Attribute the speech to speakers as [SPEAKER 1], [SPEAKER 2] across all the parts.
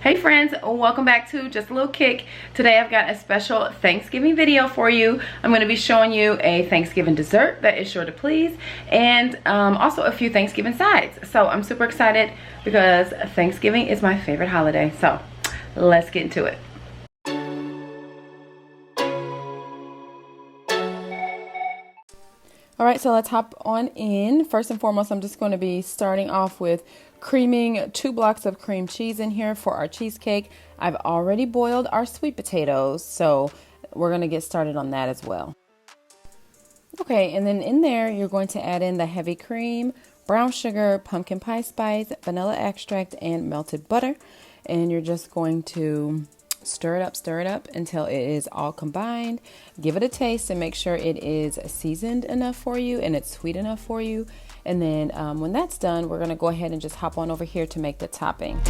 [SPEAKER 1] Hey friends, welcome back to Just a Little Kick. Today I've got a special Thanksgiving video for you. I'm going to be showing you a Thanksgiving dessert that is sure to please, and also a few Thanksgiving sides. So I'm super excited because Thanksgiving is my favorite holiday. So let's get into it. Alright, so let's hop on in. First and foremost, I'm just going to be starting off with creaming 2 blocks of cream cheese in here for our cheesecake. I've already boiled our sweet potatoes, so we're going to get started on that as well. Okay, and then in there, you're going to add in the heavy cream, brown sugar, pumpkin pie spice, vanilla extract, and melted butter. And you're just going to stir it up until it is all combined. Give it a taste and make sure it is seasoned enough for you and it's sweet enough for you. And then when that's done, we're going to go ahead and just hop on over here to make the topping.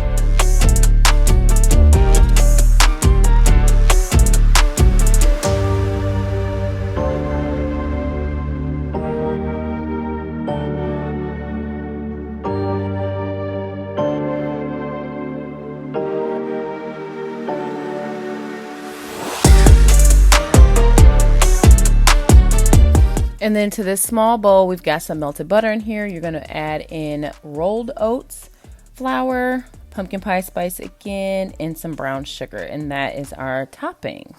[SPEAKER 1] And then to this small bowl, we've got some melted butter in here. You're going to add in rolled oats, flour, pumpkin pie spice again, and some brown sugar. And that is our topping.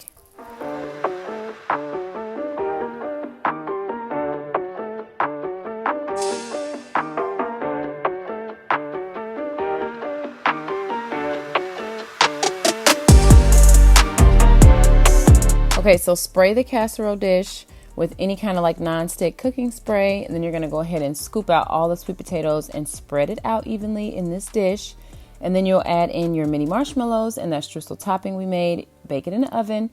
[SPEAKER 1] Okay, so spray the casserole dish with any kind of like non-stick cooking spray, and then you're going to go ahead and scoop out all the sweet potatoes and spread it out evenly in this dish. And then you'll add in your mini marshmallows and that streusel topping we made. Bake it in the oven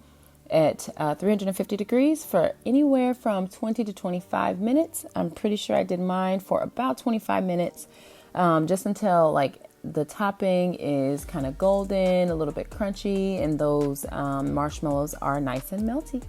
[SPEAKER 1] at 350 degrees for anywhere from 20 to 25 minutes. I'm pretty sure I did mine for about 25 minutes, just until like the topping is kind of golden, a little bit crunchy, and those marshmallows are nice and melty.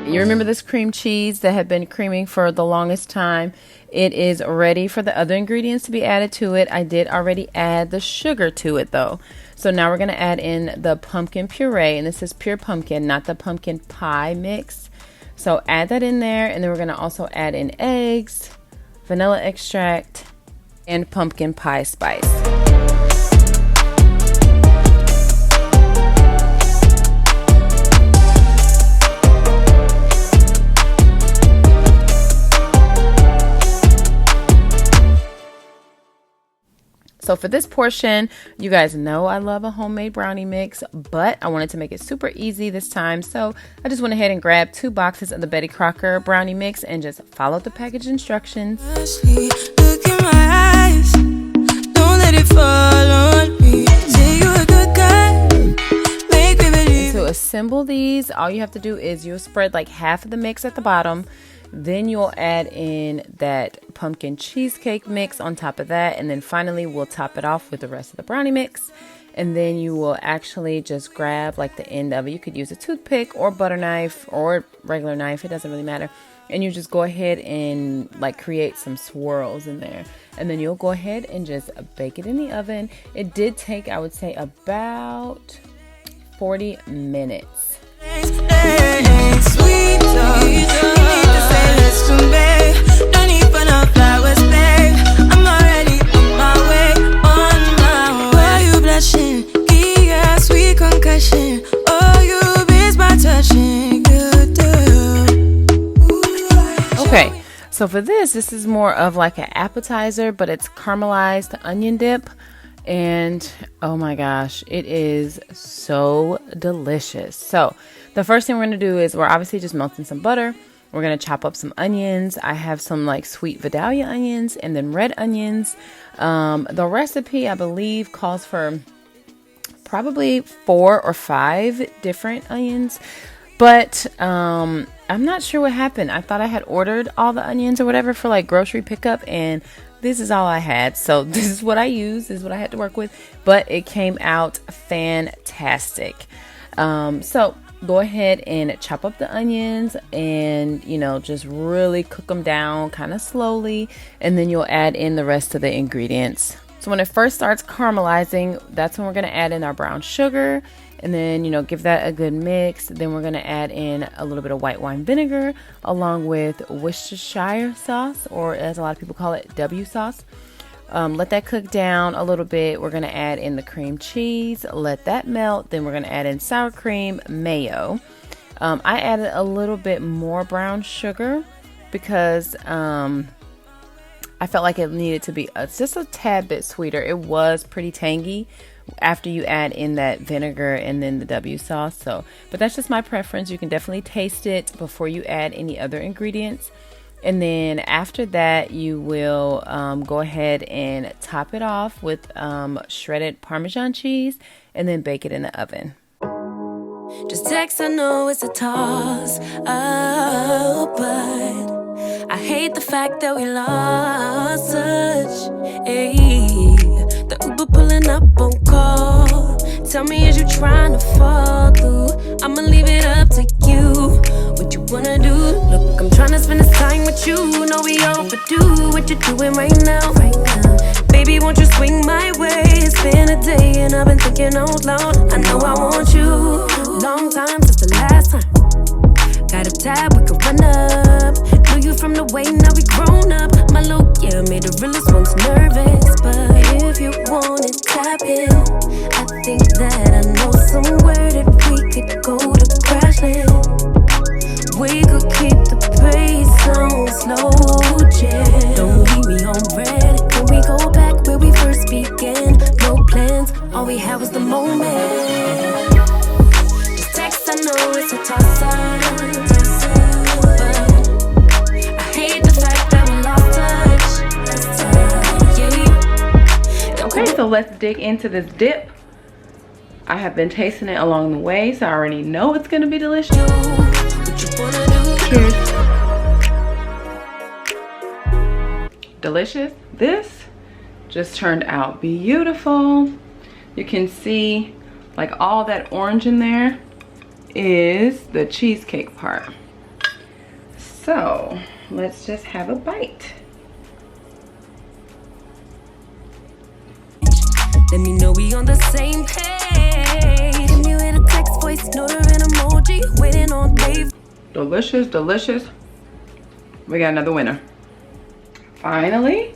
[SPEAKER 1] You remember this cream cheese that had been creaming for the longest time? It is ready for the other ingredients to be added to it. I did already add the sugar to it though. So now we're going to add in the pumpkin puree, and this is pure pumpkin, not the pumpkin pie mix. So add that in there, and then we're going to also add in eggs, vanilla extract, and pumpkin pie spice. So for this portion, you guys know I love a homemade brownie mix, but I wanted to make it super easy this time. So I just went ahead and grabbed 2 boxes of the Betty Crocker brownie mix and just followed the package instructions. Look in my eyes. Don't let it fall on me. Say you're a good guy. Make me believe. To assemble these, all you have to do is you'll spread like half of the mix at the bottom. Then you'll add in that pumpkin cheesecake mix on top of that. And then finally, we'll top it off with the rest of the brownie mix. And then you will actually just grab like the end of it. You could use a toothpick or butter knife or regular knife. It doesn't really matter. And you just go ahead and like create some swirls in there. And then you'll go ahead and just bake it in the oven. It did take, I would say, about 40 minutes. Okay, so for this is more of like an appetizer, but it's caramelized onion dip. And oh my gosh, it is so delicious. So the first thing we're going to do is we're obviously just melting some butter. We're going to chop up some onions. I have some like sweet Vidalia onions and then red onions. The recipe, I believe, calls for probably 4 or 5 different onions. But I'm not sure what happened. I thought I had ordered all the onions or whatever for like grocery pickup, and this is all I had. So this is what I used. This is what I had to work with. But it came out fantastic. So go ahead and chop up the onions and, you know, just really cook them down kind of slowly. And then you'll add in the rest of the ingredients. So when it first starts caramelizing, that's when we're going to add in our brown sugar. And then, you know, give that a good mix. Then we're going to add in a little bit of white wine vinegar along with Worcestershire sauce, or as a lot of people call it, W sauce. Let that cook down a little bit. We're going to add in the cream cheese, let that melt. Then we're going to add in sour cream, mayo. I added a little bit more brown sugar because I felt like it needed to be just a tad bit sweeter. It was pretty tangy after you add in that vinegar and then the W sauce. So, but that's just my preference. You can definitely taste it before you add any other ingredients. And then after that, you will go ahead and top it off with shredded Parmesan cheese and then bake it in the oven.
[SPEAKER 2] Just text, I know it's a toss up, but I hate the fact that we lost touch. Ayy, the Uber pulling up on call. Tell me, is you trying to fall through? I'ma leave it up to you. What you wanna do? Look, I'm trying to spend this time with you. Know we overdue. What you doing right now? Baby, won't you swing my way? It's been a day and I've been thinking out loud. I know I want you. Long time since the last time. Got a tab, we could run up. Knew you from the way, now we grown up. My look, yeah, made the realest ones nervous. But if you want it, tap in. I think that I know somewhere that we could go to crash land. We could keep the pace on slow jam. Don't leave me on red. Can we go back where we first began? No plans, all we had was the moment. Just text, I know it's a toss-up.
[SPEAKER 1] So let's dig into this dip. I have been tasting it along the way, so I already know it's gonna be delicious. Cheers. Delicious. This just turned out beautiful. You can see like all that orange in there is the cheesecake part. So let's just have a bite.
[SPEAKER 2] Let me know we on the same page. Give me with a text, voice note, or an emoji. Waiting on Dave.
[SPEAKER 1] Delicious, delicious. We got another winner. Finally,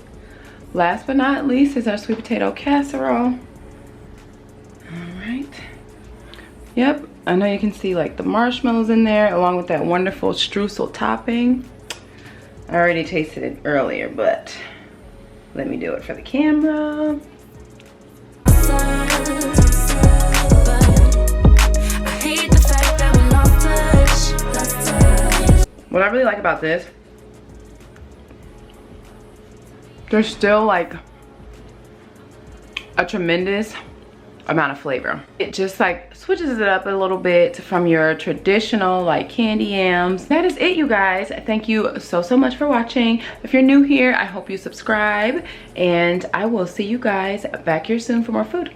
[SPEAKER 1] last but not least is our sweet potato casserole. All right. Yep, I know you can see like the marshmallows in there along with that wonderful streusel topping. I already tasted it earlier, but let me do it for the camera. What I really like about this, there's still like a tremendous amount of flavor. It just like switches it up a little bit from your traditional like candy yams. That is it, you guys. Thank you so much for watching. If you're new here, I hope you subscribe, and I will see you guys back here soon for more food.